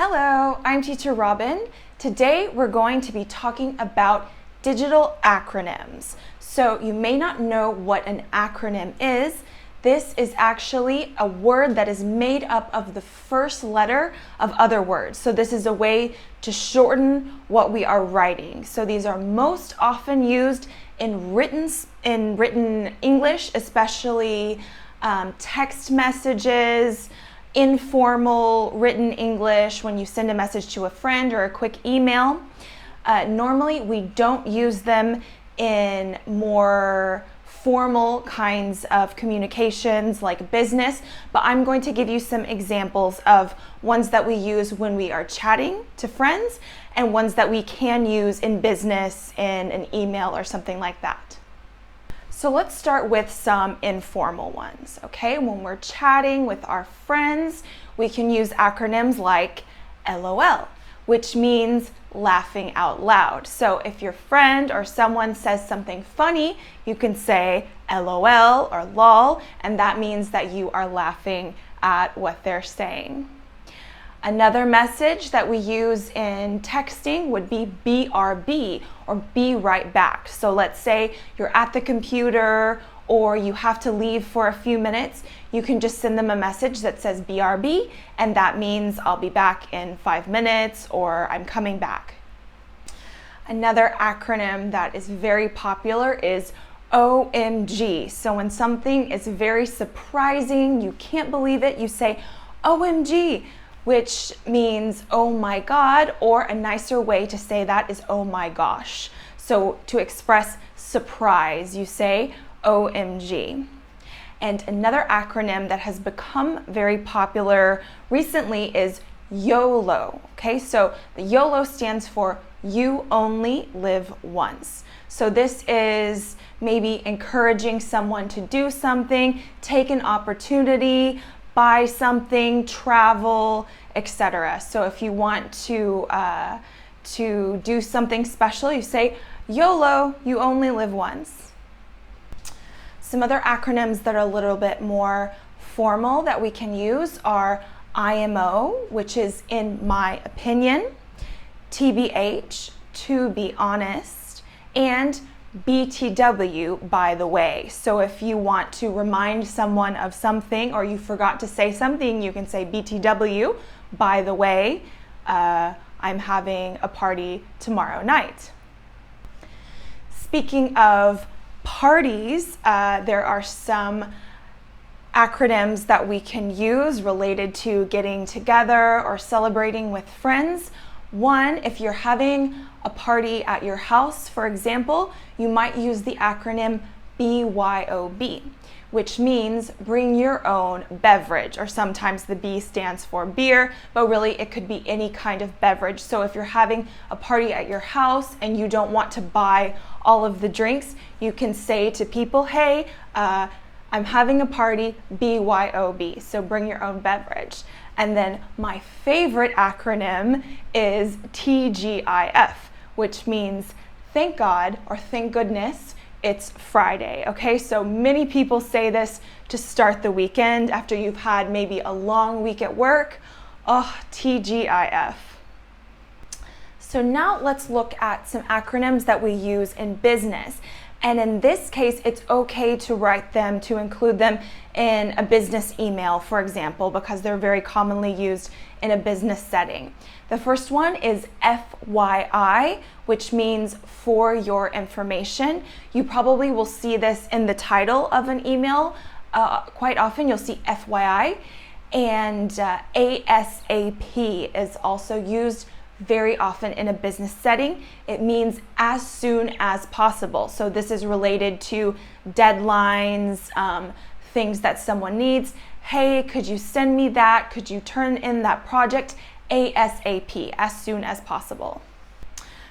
Hello, I'm Teacher Robin. Today we're going to be talking about digital acronyms. So you may not know what an acronym is. This is actually a word that is made up of the first letter of other words. So this is a way to shorten what we are writing. So these are most often used in written English, especially text messages, informal written English when you send a message to a friend or a quick email. Normally we don't use them in more formal kinds of communications like business, but I'm going to give you some examples of ones that we use when we are chatting to friends and ones that we can use in business in an email or something like that. So let's start with some informal ones, okay? When we're chatting with our friends, we can use acronyms like LOL, which means laughing out loud. So if your friend or someone says something funny, you can say LOL or LOL, and that means that you are laughing at what they're saying. Another message that we use in texting would be BRB, or be right back. So let's say you're at the computer or you have to leave for a few minutes. You can just send them a message that says BRB, and that means I'll be back in 5 minutes or I'm coming back. Another acronym that is very popular is OMG. So when something is very surprising, you can't believe it, you say OMG, which means oh my God, or a nicer way to say that is oh my gosh. So to express surprise, you say OMG. And another acronym that has become very popular recently is YOLO. Okay, so the YOLO stands for you only live once. So this is maybe encouraging someone to do something, take an opportunity, buy something, travel, etc. So if you want to do something special, you say YOLO, you only live once. Some other acronyms that are a little bit more formal that we can use are IMO, which is in my opinion, TBH, to be honest, and BTW, by the way. So if you want to remind someone of something or you forgot to say something, you can say BTW, by the way, I'm having a party tomorrow night. Speaking of parties, there are some acronyms that we can use related to getting together or celebrating with friends. One, if you're having a party at your house, for example, you might use the acronym BYOB, which means bring your own beverage, or sometimes the B stands for beer, but really it could be any kind of beverage. So if you're having a party at your house and you don't want to buy all of the drinks, you can say to people, hey, I'm having a party, BYOB, so bring your own beverage. And then my favorite acronym is TGIF, which means thank God or thank goodness it's Friday, okay? So many people say this to start the weekend after you've had maybe a long week at work. Oh, TGIF. So now let's look at some acronyms that we use in business. And in this case, it's okay to write them, to include them in a business email, for example, because they're very commonly used in a business setting. The first one is FYI, which means for your information. You probably will see this in the title of an email. Quite often you'll see FYI, and ASAP is also used very often in a business setting. It means as soon as possible. So this is related to deadlines, things that someone needs. Hey, could you send me that? Could you turn in that project ASAP, as soon as possible?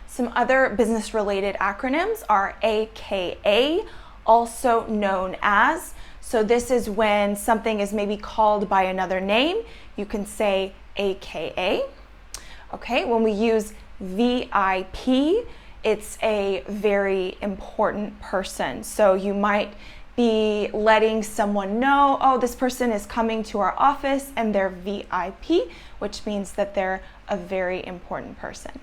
Some other business related acronyms are AKA, also known as. So this is when something is maybe called by another name. You can say AKA. Okay, when we use VIP, it's a very important person. So you might be letting someone know, oh, this person is coming to our office and they're VIP, which means that they're a very important person.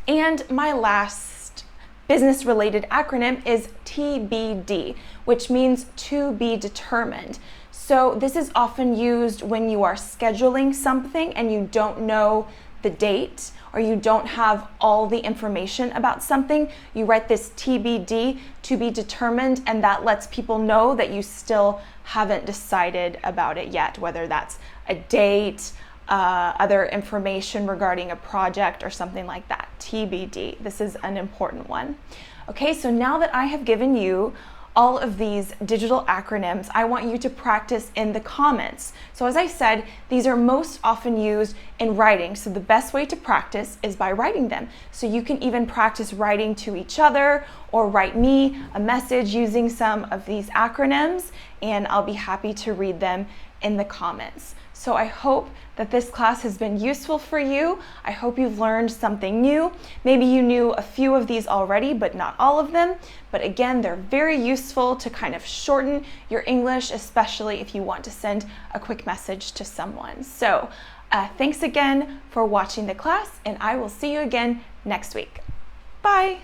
And my last business-related acronym is TBD, which means to be determined. So this is often used when you are scheduling something and you don't know the date, or you don't have all the information about something. You write this TBD, to be determined, and that lets people know that you still haven't decided about it yet, whether that's a date, other information regarding a project or something like that. TBD. This is an important one. Okay, so now that I have given you all of these digital acronyms, I want you to practice in the comments. So as I said, these are most often used in writing. So the best way to practice is by writing them. So you can even practice writing to each other or write me a message using some of these acronyms, and I'll be happy to read them in the comments. So I hope that this class has been useful for you. I hope you've learned something new. Maybe you knew a few of these already, but not all of them. But again, they're very useful to kind of shorten your English, especially if you want to send a quick message to someone. So thanks again for watching the class, and I will see you again next week. Bye.